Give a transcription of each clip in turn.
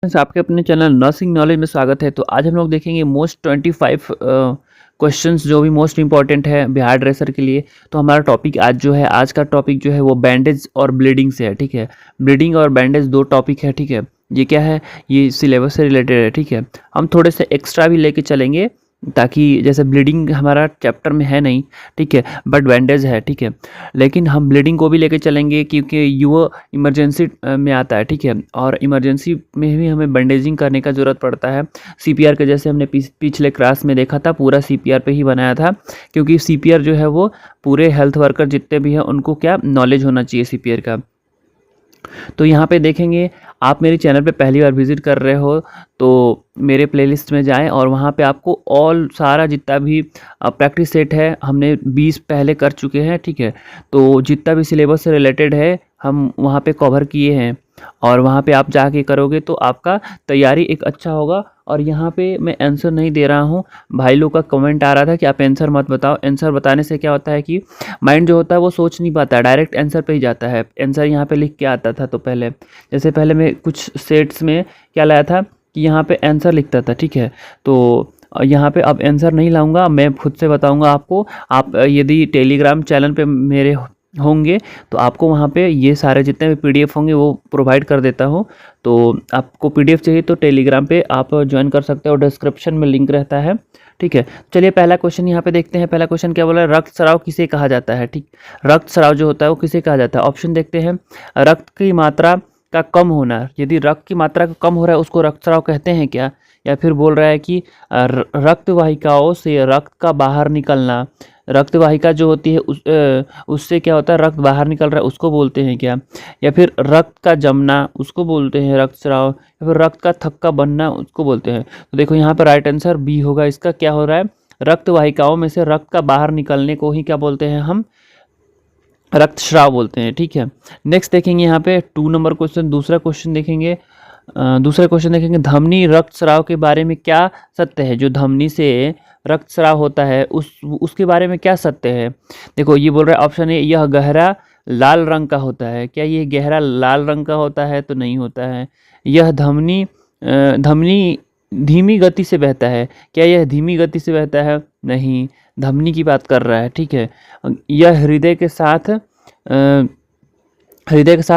Friends, आपके अपने channel nursing knowledge में स्वागत है। तो आज हम लोग देखेंगे मोस्ट 25 क्वेश्चंस जो भी मोस्ट इंपॉर्टेंट है बिहार ड्रेसर के लिए। तो हमारा टॉपिक आज का टॉपिक जो है वो बैंडेज और ब्लीडिंग से है। ठीक है, ब्लीडिंग और बैंडेज दो टॉपिक है। ठीक है, ये क्या है, ये सिलेबस से रिलेटेड है। ठीक है, हम थोड़े से एक्स्ट्रा भी लेके चलेंगे ताकि जैसे ब्लीडिंग हमारा चैप्टर में है नहीं, ठीक है, बट बैंडेज है। ठीक है, लेकिन हम ब्लीडिंग को भी लेके चलेंगे क्योंकि ये इमरजेंसी में आता है। ठीक है, और इमरजेंसी में भी हमें बैंडेजिंग करने का ज़रूरत पड़ता है। सीपीआर के जैसे हमने पिछले क्लास में देखा था, पूरा सीपीआर पे ही बनाया था, क्योंकि सीपीआर जो है वो पूरे हेल्थ वर्कर जितने भी हैं उनको क्या नॉलेज होना चाहिए सीपीआर का। तो यहाँ पे देखेंगे, आप मेरे चैनल पे पहली बार विजिट कर रहे हो तो मेरे प्लेलिस्ट में जाएं और वहाँ पे आपको ऑल सारा जितना भी प्रैक्टिस सेट है हमने 20 पहले कर चुके हैं। ठीक है, तो जितना भी सिलेबस से रिलेटेड है हम वहाँ पे कवर किए हैं और वहाँ पे आप जाके करोगे तो आपका तैयारी एक अच्छा होगा। और यहाँ पे मैं आंसर नहीं दे रहा हूँ, भाई लोग का कमेंट आ रहा था कि आप आंसर मत बताओ। आंसर बताने से क्या होता है कि माइंड जो होता है वो सोच नहीं पाता है, डायरेक्ट आंसर पे ही जाता है। आंसर यहाँ पे लिख के आता था, तो पहले मैं कुछ सेट्स में क्या लाया था कि यहाँ पे आंसर लिखता था। ठीक है, तो यहाँ पे अब आंसर नहीं लाऊंगा, मैं खुद से बताऊंगा आपको। आप यदि टेलीग्राम चैनल पे मेरे होंगे तो आपको वहाँ पे ये सारे जितने भी पीडीएफ होंगे वो प्रोवाइड कर देता हूँ। तो आपको पीडीएफ चाहिए तो टेलीग्राम पे आप ज्वाइन कर सकते हो, डिस्क्रिप्शन में लिंक रहता है। ठीक है, चलिए पहला क्वेश्चन यहाँ पे देखते हैं। पहला क्वेश्चन क्या बोला है, रक्तस्राव किसे कहा जाता है। ठीक, रक्तस्राव जो होता है वो किसे कहा जाता है। ऑप्शन देखते हैं, रक्त की मात्रा का कम होना, यदि रक्त की मात्रा का कम हो रहा है उसको रक्तस्राव कहते हैं क्या। या फिर बोल रहा है कि रक्त वाहिकाओं से रक्त का बाहर निकलना, रक्त वाहिका जो होती है उससे क्या होता है, रक्त बाहर निकल रहा है उसको बोलते हैं क्या। या फिर रक्त का जमना उसको बोलते हैं रक्तस्राव। या फिर रक्त का थक्का बनना उसको बोलते हैं। तो देखो यहाँ पर राइट आंसर बी होगा। इसका क्या हो रहा है, रक्त वाहिकाओं में से रक्त का बाहर निकलने को ही क्या बोलते हैं, हम रक्तस्राव बोलते हैं। ठीक है, नेक्स्ट देखेंगे यहाँ पे 2 नंबर क्वेश्चन। दूसरा क्वेश्चन देखेंगे, धमनी रक्तस्राव के बारे में क्या सत्य है। जो धमनी से रक्तस्राव होता है उसके बारे में क्या सत्य है। देखो ये बोल रहा है ऑप्शन ए, यह गहरा लाल रंग का होता है। क्या ये गहरा लाल रंग का होता है, तो नहीं होता है। यह धमनी धीमी गति से बहता है। क्या यह धीमी गति से बहता है, नहीं, धमनी की बात कर रहा है। ठीक है, यह हृदय के साथ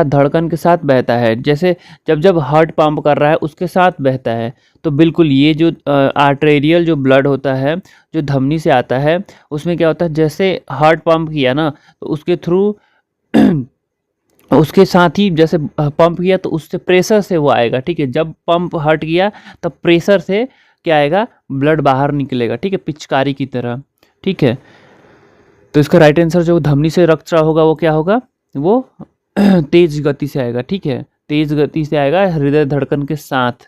धड़कन के साथ बहता है। जैसे जब हार्ट पंप कर रहा है उसके साथ बहता है। तो बिल्कुल ये जो आर्टेरियल जो ब्लड होता है जो धमनी से आता है उसमें क्या होता है, जैसे हार्ट पंप किया ना तो उसके थ्रू उसके साथ ही जैसे पंप किया तो उससे प्रेशर से वो आएगा। ठीक है, जब पंप हट गया तब प्रेशर से क्या आएगा, ब्लड बाहर निकलेगा। ठीक है, पिचकारी की तरह। ठीक है, तो इसका राइट आंसर जो धमनी से रक्तस्राव होगा वो क्या होगा, वो तेज गति से आएगा। ठीक है, तेज गति से आएगा हृदय धड़कन के साथ।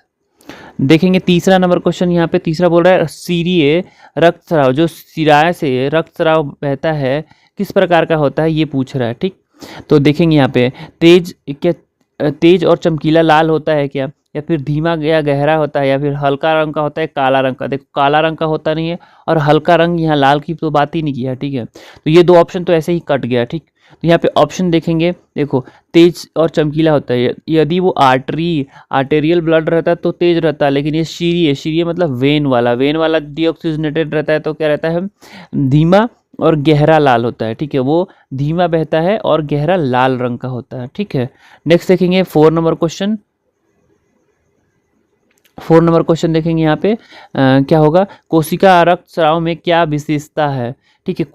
देखेंगे तीसरा नंबर क्वेश्चन। यहाँ पे तीसरा बोल रहा है, सीरीय रक्तस्राव, जो सिराय से रक्तस्राव बहता है किस प्रकार का होता है, ये पूछ रहा है। ठीक, तो देखेंगे यहाँ पे तेज और चमकीला लाल होता है क्या, या फिर धीमा या गहरा होता है, या फिर हल्का रंग का होता है, काला रंग का। देखो काला रंग का होता नहीं है और हल्का रंग, यहाँ लाल की तो बात ही नहीं किया। ठीक है, तो ये दो ऑप्शन तो ऐसे ही कट गया। ठीक, तो यहाँ पे ऑप्शन देखेंगे, देखो तेज और चमकीला होता है। यदि वो आर्टेरियल ब्लड रहता है तो तेज रहता है, लेकिन ये शीरीय मतलब वेन वाला डीऑक्सीजनेटेड रहता है तो क्या रहता है, धीमा और गहरा लाल होता है। ठीक है, वो धीमा बहता है और गहरा लाल रंग का होता है। ठीक है, नेक्स्ट देखेंगे 4 नंबर क्वेश्चन देखेंगे यहाँ पे क्या होगा, कोशिका रक्तस्राव में क्या विशेषता है। ठीक है,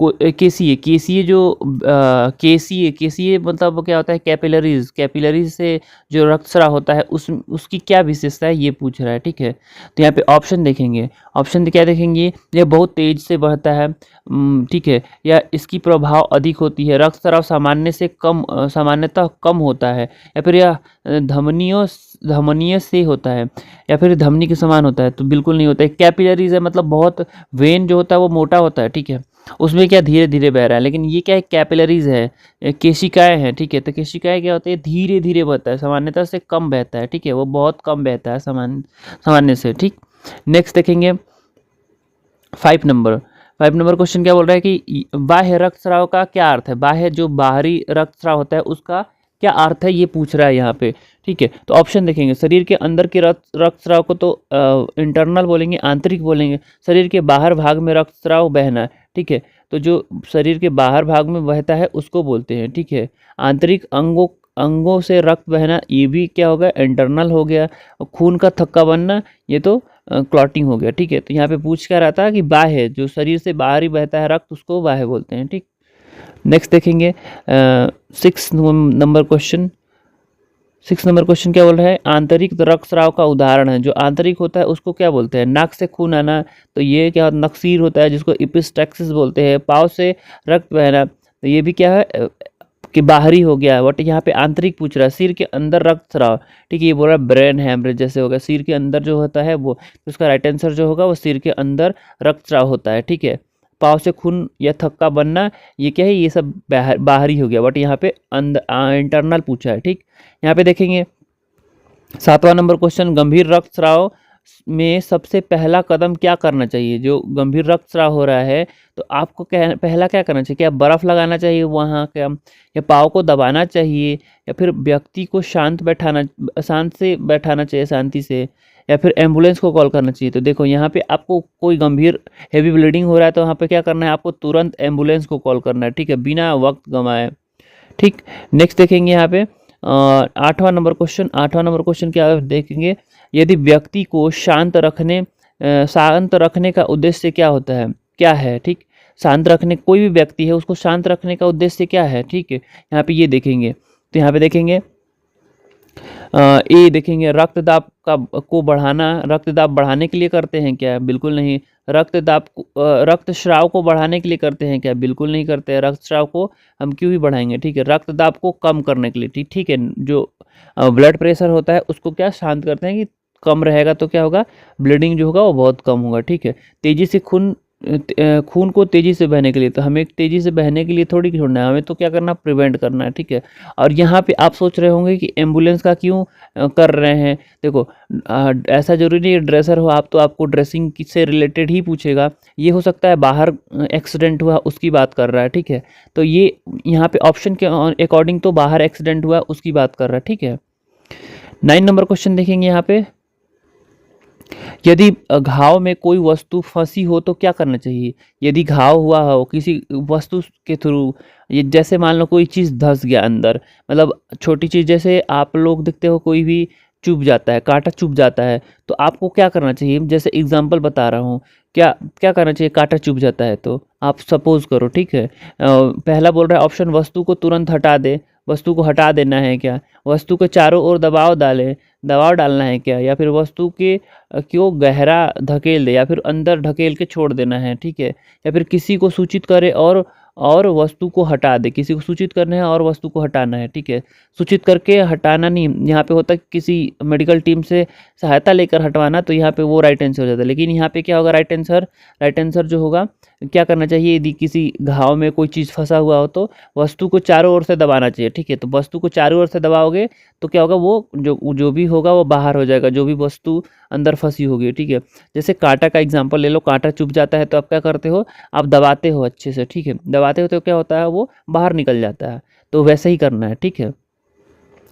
केसीए मतलब क्या होता है, कैपिलरीज से जो रक्तस्राव होता है उसकी क्या विशेषता है, ये पूछ रहा है। ठीक है, तो यहाँ पे ऑप्शन देखेंगे, ऑप्शन क्या देखेंगे, यह बहुत तेज से बढ़ता है। ठीक है, या इसकी प्रभाव अधिक होती है, रक्तस्राव सामान्यतः कम होता है, या फिर यह धमनियों से होता है, या फिर धमनी के समान होता है, तो बिल्कुल नहीं होता है। कैपिलरीज है मतलब बहुत वेन जो होता है वो मोटा होता है। ठीक है, उसमें क्या धीरे धीरे बह रहा है, लेकिन ये क्या है, कैपिलरीज है, केशिकाएं हैं। ठीक है, तो केशिकाएं क्या होती है, धीरे धीरे बहता है, सामान्यतः से कम बहता है। ठीक है, वो बहुत कम बहता है सामान्य से। ठीक, नेक्स्ट देखेंगे 5 नंबर क्वेश्चन क्या बोल रहा है कि बाह्य रक्तस्राव का क्या अर्थ है। बाह्य जो बाहरी रक्तस्राव होता है उसका क्या अर्थ है ये पूछ रहा है यहाँ पे, ठीक है। तो ऑप्शन देखेंगे, शरीर के अंदर के रक्तस्राव को तो इंटरनल बोलेंगे, आंतरिक बोलेंगे। शरीर के बाहर भाग में रक्तस्राव बहना, ठीक है, तो जो शरीर के बाहर भाग में बहता है उसको बोलते हैं, ठीक है। आंतरिक अंगों से रक्त बहना, ये भी क्या हो गया, इंटरनल हो गया। और खून का थक्का बनना, ये तो क्लॉटिंग हो गया, ठीक है। तो यहाँ पे पूछ क्या रहता है कि बाह्य, जो शरीर से बाहर ही बहता है रक्त, उसको बाह्य बोलते हैं, ठीक। नेक्स्ट देखेंगे 6 नंबर क्वेश्चन। 6 नंबर क्वेश्चन क्या बोल रहा है, आंतरिक रक्तस्राव का उदाहरण है। जो आंतरिक होता है उसको क्या बोलते हैं, नाक से खून आना, तो ये क्या नक्सीर होता है, जिसको इपिस्टैक्सिस बोलते हैं। पाँव से रक्त बहना, तो ये भी क्या है कि बाहरी हो गया है, बट यहाँ पे आंतरिक पूछ रहा है। सिर के अंदर रक्तस्राव, ठीक है, ये बोल रहा है ब्रेन हैमरेज जैसे होगा, सिर के अंदर जो होता है वो, तो उसका राइट आंसर जो होगा वो सिर के अंदर रक्तस्राव होता है, ठीक है। पाँव से खून या थक्का बनना, ये क्या है, ये सब बाहरी हो गया, बट यहाँ पे इंटरनल पूछा है, ठीक। यहाँ पे देखेंगे 7वां नंबर क्वेश्चन, गंभीर रक्तस्राव में सबसे पहला कदम क्या करना चाहिए। जो गंभीर रक्तस्राव हो रहा है तो आपको पहला क्या करना चाहिए, क्या बर्फ़ लगाना चाहिए वहाँ, क्या या पाँव को दबाना चाहिए, या फिर व्यक्ति को शांत से बैठाना चाहिए, शांति से, या फिर एम्बुलेंस को कॉल करना चाहिए। तो देखो यहाँ पे आपको कोई गंभीर हेवी ब्लीडिंग हो रहा है तो वहाँ पे क्या करना है, आपको तुरंत एम्बुलेंस को कॉल करना है, ठीक है, बिना वक्त गंवाए, ठीक। नेक्स्ट देखेंगे यहाँ पे 8वां नंबर क्वेश्चन क्या है देखेंगे, यदि व्यक्ति को शांत रखने का उद्देश्य क्या होता है, क्या है, ठीक। शांत रखने, कोई भी व्यक्ति है उसको शांत रखने का उद्देश्य क्या है, ठीक है। यहाँ पे ये देखेंगे, तो यहाँ पे देखेंगे ये देखेंगे, रक्तदाब को बढ़ाना, रक्तदाब बढ़ाने के लिए करते हैं क्या, बिल्कुल नहीं। रक्तस्राव को बढ़ाने के लिए करते हैं क्या, बिल्कुल नहीं करते हैं। रक्तस्राव को हम क्यों ही बढ़ाएंगे, ठीक है। रक्तदाब को कम करने के लिए, ठीक है, जो ब्लड प्रेशर होता है उसको क्या शांत करते हैं कि कम रहेगा तो क्या होगा, ब्लीडिंग जो होगा वो बहुत कम होगा, ठीक है। तेजी से खून को तेज़ी से बहने के लिए, तो हमें तेज़ी से बहने के लिए थोड़ी छोड़ना है, हमें तो क्या करना, प्रिवेंट करना है, ठीक है। और यहाँ पे आप सोच रहे होंगे कि एम्बुलेंस का क्यों कर रहे हैं। देखो ऐसा जरूरी नहीं है ड्रेसर हो आप तो आपको ड्रेसिंग से रिलेटेड ही पूछेगा, ये हो सकता है बाहर एक्सीडेंट हुआ उसकी बात कर रहा है, ठीक है। तो ये यहाँ पे ऑप्शन के अकॉर्डिंग तो बाहर एक्सीडेंट हुआ उसकी बात कर रहा है, ठीक है। 9 नंबर क्वेश्चन देखेंगे यहाँ पे, यदि घाव में कोई वस्तु फंसी हो तो क्या करना चाहिए। यदि घाव हुआ हो किसी वस्तु के थ्रू, ये जैसे मान लो कोई चीज़ धंस गया अंदर, मतलब छोटी चीज़, जैसे आप लोग देखते हो कोई भी चुभ जाता है, कांटा चुभ जाता है, तो आपको क्या करना चाहिए, जैसे एग्जांपल बता रहा हूँ, क्या क्या करना चाहिए, कांटा चुभ जाता है तो आप सपोज करो, ठीक है। पहला बोल रहा है ऑप्शन, वस्तु को तुरंत हटा दे, वस्तु को हटा देना है क्या, वस्तु के चारों ओर दबाव डालना है क्या, या फिर वस्तु के क्यों गहरा धकेल दे, या फिर अंदर ढकेल के छोड़ देना है, ठीक है। या फिर किसी को सूचित करे और वस्तु को हटा दे, किसी को सूचित करना है और वस्तु को हटाना है, ठीक है। सूचित करके हटाना नहीं, यहाँ पे होता है किसी मेडिकल टीम से सहायता लेकर हटवाना, तो यहाँ पे वो राइट आंसर हो जाता है। लेकिन यहाँ पे क्या होगा, राइट आंसर जो होगा, क्या करना चाहिए, यदि किसी घाव में कोई चीज़ फंसा हुआ हो तो वस्तु को चारों ओर से दबाना चाहिए, ठीक है। तो वस्तु को चारों ओर से दबाओगे तो क्या होगा, वो जो भी होगा वो बाहर हो जाएगा, जो भी वस्तु अंदर फंसी होगी, ठीक है। जैसे कांटा का एग्जांपल ले लो, कांटा चुभ जाता है तो आप क्या करते हो, आप दबाते हो अच्छे से, ठीक है। दबाते हो तो क्या होता है, वो बाहर निकल जाता है, तो वैसे ही करना है, ठीक है।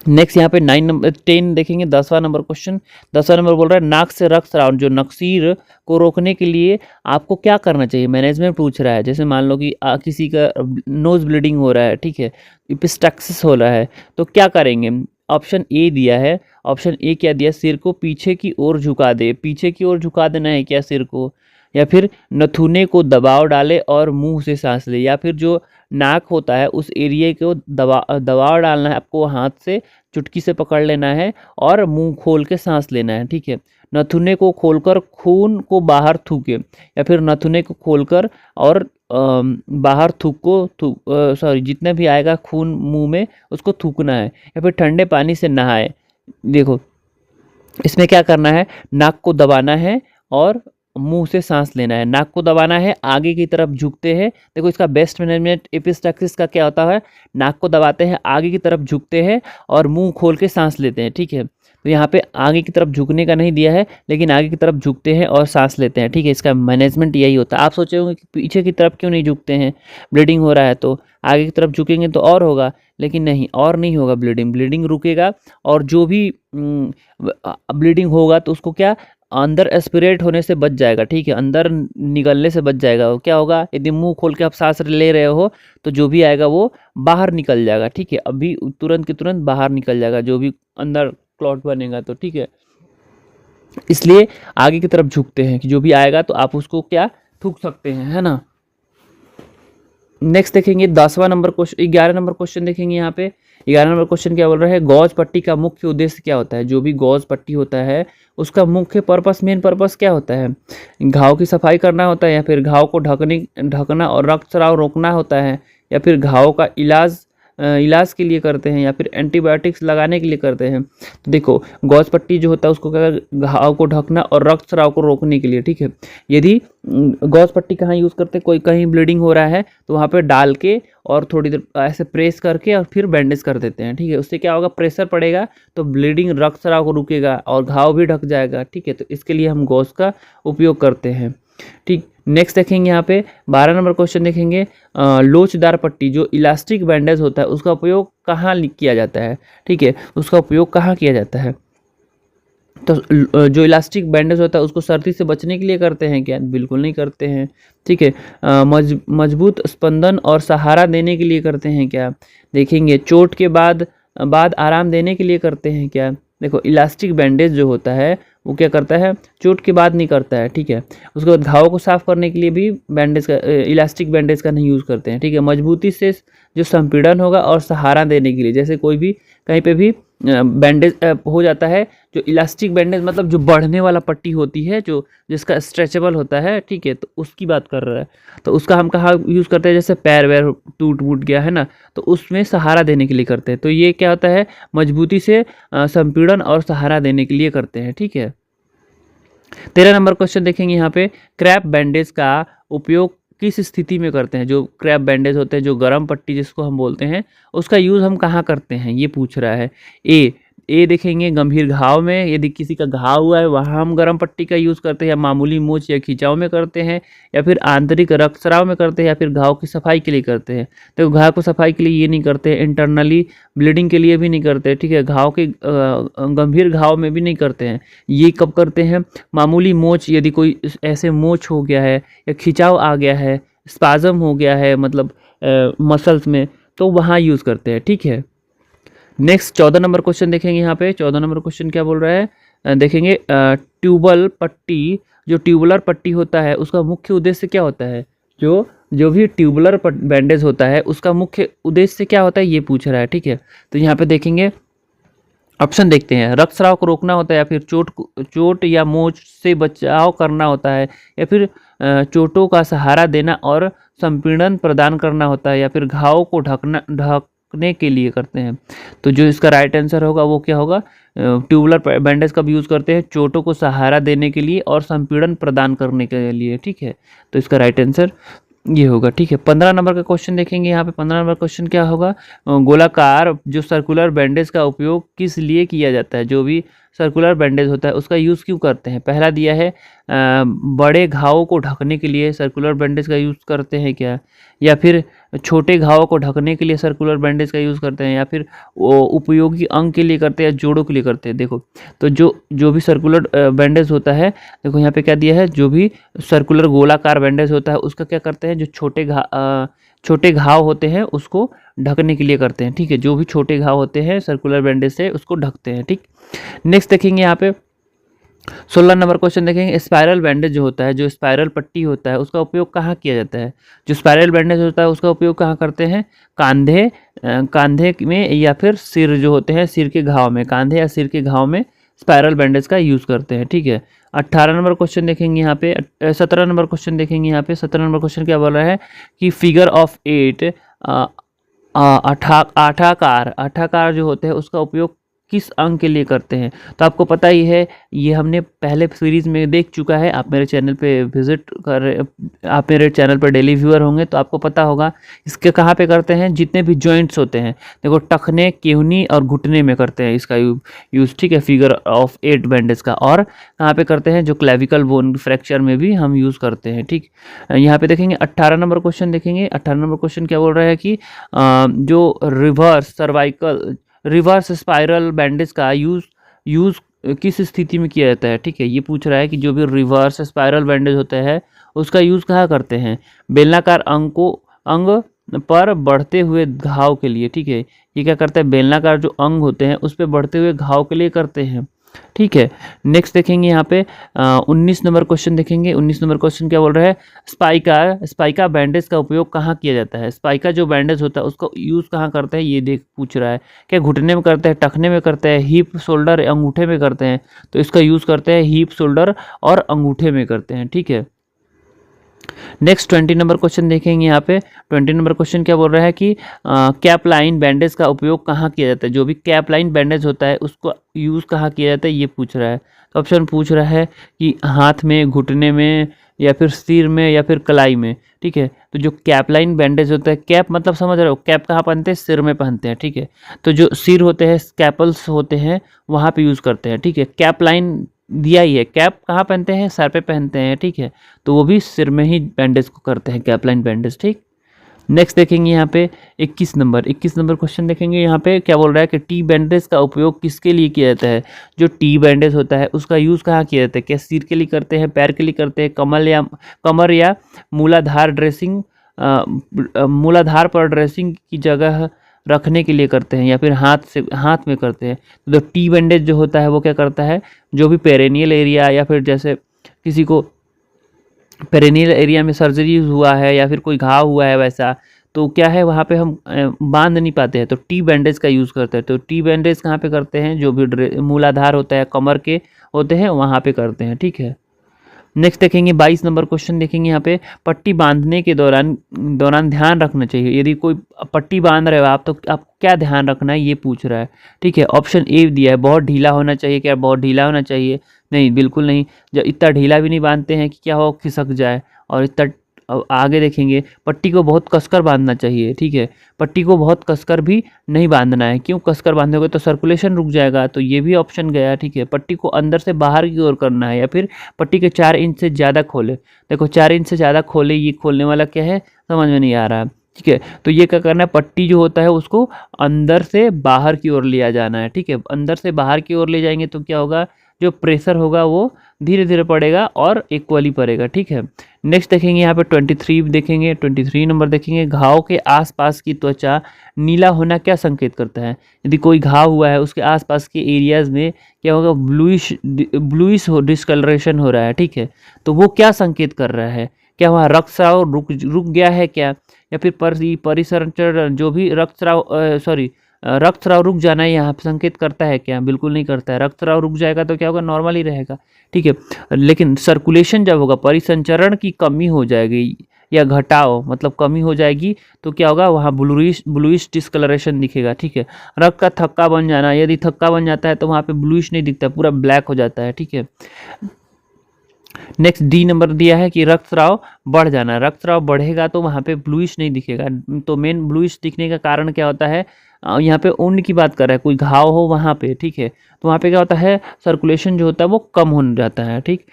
नेक्स्ट यहाँ पे 10 देखेंगे, 10वां नंबर क्वेश्चन। 10वां नंबर बोल रहा है, नाक से रक्तस्राव, जो नक्सीर को रोकने के लिए आपको क्या करना चाहिए। मैनेजमेंट पूछ रहा है, जैसे मान लो कि किसी का नोज ब्लीडिंग हो रहा है, ठीक है, इपिस्टैक्सिस हो रहा है, तो क्या करेंगे। ऑप्शन ए दिया है, ऑप्शन ए क्या दिया, सिर को पीछे की ओर झुका दे, पीछे की ओर झुका देना है क्या सिर को, या फिर नथुने को दबाव डाले और मुंह से सांस ले, या फिर जो नाक होता है उस एरिया को दबाव डालना है आपको, हाथ से चुटकी से पकड़ लेना है और मुंह खोल के सांस लेना है, ठीक है। नथुने को खोलकर खून को बाहर थूके, या फिर नथुने को खोलकर और बाहर सॉरी जितने भी आएगा खून मुंह में उसको थूकना है, या फिर ठंडे पानी से नहाए। देखो इसमें क्या करना है, नाक को दबाना है और मुंह से सांस लेना है। नाक को दबाना है, आगे की तरफ झुकते हैं, देखो इसका बेस्ट मैनेजमेंट एपिस्टैक्सिस का क्या होता है, नाक को दबाते हैं, आगे की तरफ झुकते हैं और मुंह खोल के सांस लेते हैं, ठीक है। तो यहाँ पे आगे की तरफ झुकने का नहीं दिया है, लेकिन आगे की तरफ झुकते हैं और सांस लेते हैं, ठीक है। इसका मैनेजमेंट यही होता है। आप सोचे होंगे कि पीछे की तरफ क्यों नहीं झुकते हैं, ब्लीडिंग हो रहा है तो आगे की तरफ झुकेंगे तो और होगा, लेकिन नहीं, और नहीं होगा ब्लीडिंग, ब्लीडिंग रुकेगा। और जो भी ब्लीडिंग होगा तो उसको क्या, अंदर एस्पिरेट होने से बच जाएगा, ठीक है, अंदर निकलने से बच जाएगा। वो क्या होगा, यदि मुंह खोल के आप सांस ले रहे हो तो जो भी आएगा वो बाहर निकल जाएगा, ठीक है, अभी तुरंत के तुरंत बाहर निकल जाएगा जो भी अंदर क्लॉट बनेगा तो, ठीक है। इसलिए आगे की तरफ झुकते हैं कि जो भी आएगा तो आप उसको क्या थूक सकते हैं, है ना। नेक्स्ट देखेंगे 10वां नंबर क्वेश्चन, 11 नंबर क्वेश्चन देखेंगे। यहाँ पे 11 नंबर क्वेश्चन क्या बोल रहा है, गॉज पट्टी का मुख्य उद्देश्य क्या होता है। जो भी गॉज पट्टी होता है उसका मुख्य पर्पस, मेन पर्पस क्या होता है, घाव की सफाई करना होता है, या फिर घाव को ढकना और रक्तस्राव रोकना होता है, या फिर घाव का इलाज के लिए करते हैं, या फिर एंटीबायोटिक्स लगाने के लिए करते हैं। तो देखो, गॉज पट्टी जो होता है उसको क्या, घाव को ढकना और रक्तस्राव को रोकने के लिए, ठीक है। यदि गॉज पट्टी कहाँ यूज़ करते हैं, कोई कहीं ब्लीडिंग हो रहा है तो वहाँ पे डाल के और थोड़ी देर ऐसे प्रेस करके और फिर बैंडेज कर देते हैं, ठीक है। उससे क्या होगा, प्रेशर पड़ेगा तो ब्लीडिंग, रक्तस्राव को रुकेगा और घाव भी ढक जाएगा, ठीक है। तो इसके लिए हम गॉज का उपयोग करते हैं, ठीक। नेक्स्ट देखेंगे यहाँ पे 12 नंबर क्वेश्चन देखेंगे, लोचदार पट्टी जो इलास्टिक बैंडेज होता है उसका उपयोग कहाँ किया जाता है, ठीक है, उसका उपयोग कहाँ किया जाता है। तो जो इलास्टिक बैंडेज होता है उसको सर्दी से बचने के लिए करते हैं क्या, बिल्कुल नहीं करते हैं, ठीक है। मजबूत स्पंदन और सहारा देने के लिए करते हैं क्या, देखेंगे चोट के बाद आराम देने के लिए करते हैं क्या। देखो, इलास्टिक बैंडेज जो होता है वो क्या करता है, चोट के बाद नहीं करता है, ठीक है। उसके बाद घाव को साफ करने के लिए भी बैंडेज का, इलास्टिक बैंडेज का नहीं यूज़ करते हैं, ठीक है। मजबूती से जो संपीड़न होगा और सहारा देने के लिए, जैसे कोई भी कहीं पे भी बैंडेज हो जाता है, जो इलास्टिक बैंडेज मतलब जो बढ़ने वाला पट्टी होती है, जो जिसका स्ट्रेचेबल होता है, ठीक है, तो उसकी बात कर रहा है। तो उसका हम कहाँ यूज़ करते हैं, जैसे पैर वैर टूट गया है ना, तो उसमें सहारा देने के लिए करते हैं। तो ये क्या होता है, मजबूती से संपीड़न और सहारा देने के लिए करते हैं, ठीक है। 13 नंबर क्वेश्चन देखेंगे यहाँ पे, क्रैप बैंडेज का उपयोग किस स्थिति में करते हैं। जो क्रैप बैंडेज होते हैं, जो गर्म पट्टी जिसको हम बोलते हैं, उसका यूज़ हम कहाँ करते हैं, ये पूछ रहा है। ए देखेंगे, गंभीर घाव में, यदि किसी का घाव हुआ है वहाँ हम गर्म पट्टी का यूज़ करते हैं, या मामूली मोच या खिंचाव में करते हैं, या फिर आंतरिक रक्तस्राव में करते हैं, या फिर घाव की सफाई के लिए करते हैं। तो घाव को सफाई के लिए ये नहीं करते, इंटरनली ब्लीडिंग के लिए भी नहीं करते, ठीक है, घाव के गंभीर घाव में भी नहीं करते हैं। ये कब करते हैं, मामूली मोच, यदि कोई ऐसे मोच हो गया है या खिंचाव आ गया है, स्पाजम हो गया है मतलब मसल्स में, तो वहाँ यूज़ करते हैं, ठीक है। नेक्स्ट 14 नंबर क्वेश्चन देखेंगे। यहाँ पे 14 नंबर क्वेश्चन क्या बोल रहा है, देखेंगे ट्यूबल पट्टी, जो ट्यूबुलर पट्टी होता है उसका मुख्य उद्देश्य क्या होता है। जो भी ट्यूबुलर बैंडेज होता है उसका मुख्य उद्देश्य क्या होता है, ये पूछ रहा है, ठीक है। तो यहाँ पे देखेंगे, ऑप्शन देखते हैं, रक्तस्राव को रोकना होता है, या फिर चोट या मोच से बचाव करना होता है, या फिर चोटों का सहारा देना और संपीड़न प्रदान करना होता है, या फिर घाव को ढकने के लिए करते हैं। तो जो इसका राइट आंसर होगा वो क्या होगा, ट्यूबुलर बैंडेज का भी यूज़ करते हैं चोटों को सहारा देने के लिए और संपीड़न प्रदान करने के लिए, ठीक है। तो इसका राइट आंसर ये होगा, ठीक है। 15 नंबर का क्वेश्चन देखेंगे। यहाँ पे 15 नंबर क्वेश्चन क्या होगा, गोलाकार जो सर्कुलर बैंडेज का उपयोग किस लिए किया जाता है। जो भी सर्कुलर बैंडेज होता है उसका यूज़ क्यों करते हैं। पहला दिया है बड़े घावों को ढकने के लिए सर्कुलर बैंडेज का यूज़ करते हैं क्या, या फिर छोटे घावों को ढकने के लिए सर्कुलर बैंडेज का यूज़ करते हैं, या फिर उपयोगी अंग के लिए करते हैं, जोड़ों के लिए करते हैं। देखो, तो जो भी सर्कुलर बैंडेज होता है, देखो यहाँ पे क्या दिया है, जो भी सर्कुलर गोलाकार बैंडेज होता है उसका क्या करते हैं, जो छोटे घाव होते हैं उसको ढकने के लिए करते हैं, ठीक है। जो भी छोटे घाव होते हैं सर्कुलर बैंडेज से उसको ढकते हैं, ठीक। नेक्स्ट देखेंगे यहाँ पे 16 नंबर क्वेश्चन देखेंगे, स्पाइरल बैंडेज जो होता है, जो स्पाइरल पट्टी होता है उसका उपयोग कहाँ किया जाता है। जो स्पाइरल बैंडेज होता है उसका उपयोग कहाँ करते हैं, कांधे में, या फिर सिर जो होते हैं, सिर के घाव में, कांधे या सिर के घाव में स्पाइरल बैंडेज का यूज़ करते हैं, ठीक है। 18 नंबर क्वेश्चन देखेंगे यहाँ पे, 17 नंबर क्वेश्चन देखेंगे यहाँ पे। 17 नंबर क्वेश्चन क्या बोल रहा है कि फिगर ऑफ 8 आठाकार जो होते हैं उसका उपयोग किस अंग के लिए करते हैं? तो आपको पता ही है, ये हमने पहले सीरीज़ में देख चुका है। आप मेरे चैनल पे आप मेरे चैनल पर डेली व्यूअर होंगे तो आपको पता होगा। इसके कहाँ पे करते हैं? जितने भी जॉइंट्स होते हैं, देखो टखने, केहनी और घुटने में करते हैं इसका यूज़, ठीक है, फिगर ऑफ 8 बैंडेज का। और कहाँ पे करते हैं? जो क्लेविकल बोन फ्रैक्चर में भी हम यूज़ करते हैं, ठीक। यहाँ पे देखेंगे 18 नंबर क्वेश्चन देखेंगे। 18 नंबर क्वेश्चन क्या बोल रहा है कि जो रिवर्स स्पाइरल बैंडेज का यूज़ किस स्थिति में किया जाता है, ठीक है। ये पूछ रहा है कि जो भी रिवर्स स्पाइरल बैंडेज होता है उसका यूज़ कहाँ करते हैं? बेलनाकार अंग पर बढ़ते हुए घाव के लिए, ठीक है। ये क्या करता है? बेलनाकार जो अंग होते हैं उस पर बढ़ते हुए घाव के लिए करते हैं, ठीक है। नेक्स्ट देखेंगे यहाँ पे 19 नंबर क्वेश्चन देखेंगे। 19 नंबर क्वेश्चन क्या बोल रहा है? स्पाइका बैंडेज का उपयोग कहाँ किया जाता है? स्पाइका जो बैंडेज होता है उसका यूज़ कहाँ करते हैं, ये पूछ रहा है। क्या घुटने में करते हैं, टखने में करते हैं, हिप, शोल्डर, अंगूठे में करते हैं? तो इसका यूज़ करते हैं हिप, शोल्डर और अंगूठे में करते हैं, ठीक है। नेक्स्ट 20 नंबर क्वेश्चन देखेंगे। यहाँ पे 20 नंबर क्वेश्चन क्या बोल रहा है कि कैप लाइन बैंडेज का उपयोग कहाँ किया जाता है? जो भी कैप लाइन बैंडेज होता है उसको यूज़ कहाँ किया जाता है, ये पूछ रहा है। तो ऑप्शन पूछ रहा है कि हाथ में, घुटने में, या फिर सिर में, या फिर कलाई में, ठीक है। तो जो कैप लाइन बैंडेज होता है, कैप मतलब समझ रहे हो, कैप कहाँ पहनते हैं? सिर में पहनते हैं, ठीक है। तो जो सिर होते हैं, स्कैपल्स होते हैं, वहाँ पे यूज़ करते हैं, ठीक है। कैप लाइन दिया ही है, कैप कहाँ पहनते हैं? सर पे पहनते हैं, ठीक है। तो वो भी सिर में ही बैंडेज को करते हैं, कैप लाइन बैंडेज, ठीक। नेक्स्ट देखेंगे यहाँ पे 21 नंबर क्वेश्चन देखेंगे। यहाँ पे क्या बोल रहा है कि टी बैंडेज का उपयोग किसके लिए किया जाता है? जो टी बैंडेज होता है उसका यूज़ कहाँ किया जाता है? क्या सिर के लिए करते हैं, पैर के लिए करते हैं, कमर या मूलाधार पर ड्रेसिंग की जगह रखने के लिए करते हैं, या फिर हाथ में करते हैं? तो टी बैंडेज जो होता है वो क्या करता है? जो भी पेरेनियल एरिया, या फिर जैसे किसी को पेरेनियल एरिया में सर्जरी हुआ है या फिर कोई घाव हुआ है, वैसा तो क्या है, वहाँ पे हम बांध नहीं पाते हैं तो टी बैंडेज का यूज़ करते हैं। तो टी बैंडेज कहाँ पे करते हैं? जो भी मूलाधार होता है, कमर के होते हैं, वहाँ पे करते हैं, ठीक है। नेक्स्ट देखेंगे 22 नंबर क्वेश्चन देखेंगे। यहाँ पे पट्टी बांधने के दौरान ध्यान रखना चाहिए। यदि कोई पट्टी बांध रहे हो आप, तो आपको क्या ध्यान रखना है, ये पूछ रहा है, ठीक है। ऑप्शन ए दिया है, बहुत ढीला होना चाहिए। क्या बहुत ढीला होना चाहिए? नहीं, बिल्कुल नहीं। जब इतना ढीला भी नहीं बांधते हैं कि क्या हो, खिसक जाए। और इतना आगे देखेंगे, पट्टी को बहुत कसकर बांधना चाहिए, ठीक है। पट्टी को बहुत कसकर भी नहीं बांधना है। क्यों? कसकर बांधोगे तो सर्कुलेशन रुक जाएगा, तो ये भी ऑप्शन गया, ठीक है। पट्टी को अंदर से बाहर की ओर करना है, या फिर पट्टी के 4 इंच से ज़्यादा खोले। देखो 4 इंच से ज़्यादा खोले, ये खोलने वाला क्या है, समझ में नहीं आ रहा है, ठीक है। तो ये क्या करना है? पट्टी जो होता है उसको अंदर से बाहर की ओर लिया जाना है, ठीक है। अंदर से बाहर की ओर ले जाएंगे तो क्या होगा? जो प्रेशर होगा वो धीरे धीरे पड़ेगा और इक्वली पड़ेगा, ठीक है। नेक्स्ट देखेंगे यहाँ पे 23 देखेंगे। 23 नंबर देखेंगे, घाव के आसपास की त्वचा नीला होना क्या संकेत करता है? यदि कोई घाव हुआ है उसके आसपास के एरियाज में क्या होगा? ब्लूइश डिस्कलरेशन हो रहा है, ठीक है। तो वो क्या संकेत कर रहा है? क्या वहाँ रक्तस्राव रुक गया है क्या? या फिर परिसंचरण, जो भी रक्तस्राव रुक जाना यहाँ पे संकेत करता है क्या? बिल्कुल नहीं करता है। रक्तस्राव रुक जाएगा तो क्या होगा? नॉर्मल ही रहेगा, ठीक है। लेकिन सर्कुलेशन जब होगा, परिसंचरण की कमी हो जाएगी या घटाव मतलब कमी हो जाएगी, तो क्या होगा? वहाँ ब्लूइश डिस्कलरेशन दिखेगा, ठीक है। रक्त का थक्का बन जाना, यदि थक्का बन जाता है तो वहाँ पे ब्लूइश नहीं दिखता, पूरा ब्लैक हो जाता है, ठीक है। नेक्स्ट डी नंबर दिया है कि रक्तस्राव बढ़ जाना। रक्तस्राव बढ़ेगा तो वहाँ पे ब्लूइश नहीं दिखेगा। तो मेन ब्लूइश दिखने का कारण क्या होता है? यहाँ पे ऊन की बात कर रहा है, कोई घाव हो वहाँ पे, ठीक है। तो वहाँ पे क्या होता है? सर्कुलेशन जो होता है वो कम हो जाता है, ठीक।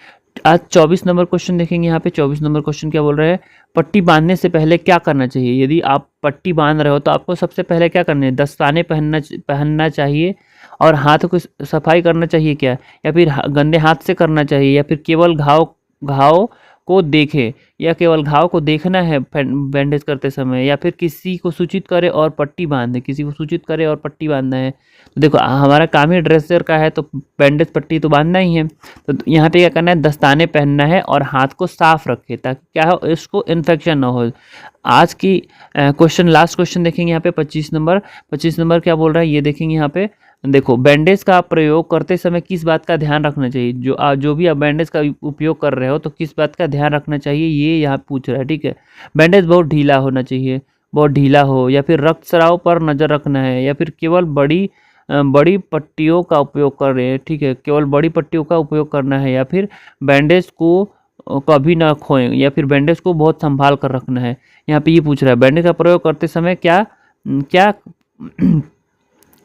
आज 24 नंबर क्वेश्चन देखेंगे। यहाँ पे 24 नंबर क्वेश्चन क्या बोल रहे हैं? पट्टी बांधने से पहले क्या करना चाहिए? यदि आप पट्टी बांध रहे हो तो आपको सबसे पहले क्या करना है? दस्ताने पहनना चाहिए, और हाथ को सफाई करना चाहिए क्या? या फिर गंदे हाथ से करना चाहिए, या फिर केवल घाव को देखें, या केवल घाव को देखना है बैंडेज करते समय, या फिर किसी को सूचित करे और पट्टी बांधे, किसी को सूचित करे और पट्टी बांधना है? तो देखो हमारा काम ही ड्रेसर का है, तो बैंडेज पट्टी तो बांधना ही है। तो यहाँ पे क्या करना है? दस्ताने पहनना है और हाथ को साफ रखे, ताकि क्या हो, इसको इन्फेक्शन ना हो। आज की क्वेश्चन, लास्ट क्वेश्चन देखेंगे यहाँ पे 25 नंबर क्या बोल रहा है, ये देखेंगे यहाँ पे। देखो, बैंडेज का प्रयोग करते समय किस बात का ध्यान रखना चाहिए? जो भी आप बैंडेज का उपयोग कर रहे हो तो किस बात का ध्यान रखना चाहिए, ये यहाँ पूछ रहा है, ठीक है। बैंडेज बहुत ढीला होना चाहिए, बहुत ढीला हो, या फिर रक्तस्राव पर नज़र रखना है, या फिर केवल बड़ी पट्टियों का उपयोग कर रहे हैं, ठीक है, केवल बड़ी पट्टियों का उपयोग करना है, या फिर बैंडेज को कभी ना खोएं, या फिर बैंडेज को बहुत संभाल कर रखना है। यहाँ पे ये पूछ रहा है बैंडेज का प्रयोग करते समय क्या क्या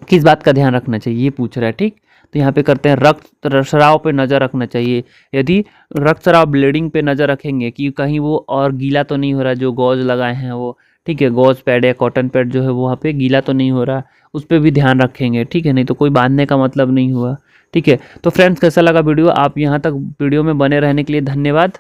किस बात का ध्यान रखना चाहिए, ये पूछ रहा है, ठीक। तो यहाँ पे करते हैं रक्तस्राव पे नज़र रखना चाहिए। यदि रक्तस्राव ब्लीडिंग पे नज़र रखेंगे कि कहीं वो और गीला तो नहीं हो रहा, जो गॉज लगाए हैं वो, ठीक है, गॉज पैड या कॉटन पैड जो है वो वहाँ पे गीला तो नहीं हो रहा, उस पर भी ध्यान रखेंगे, ठीक है, नहीं तो कोई बांधने का मतलब नहीं हुआ, ठीक है। तो फ्रेंड्स कैसा लगा वीडियो, आप यहाँ तक वीडियो में बने रहने के लिए धन्यवाद।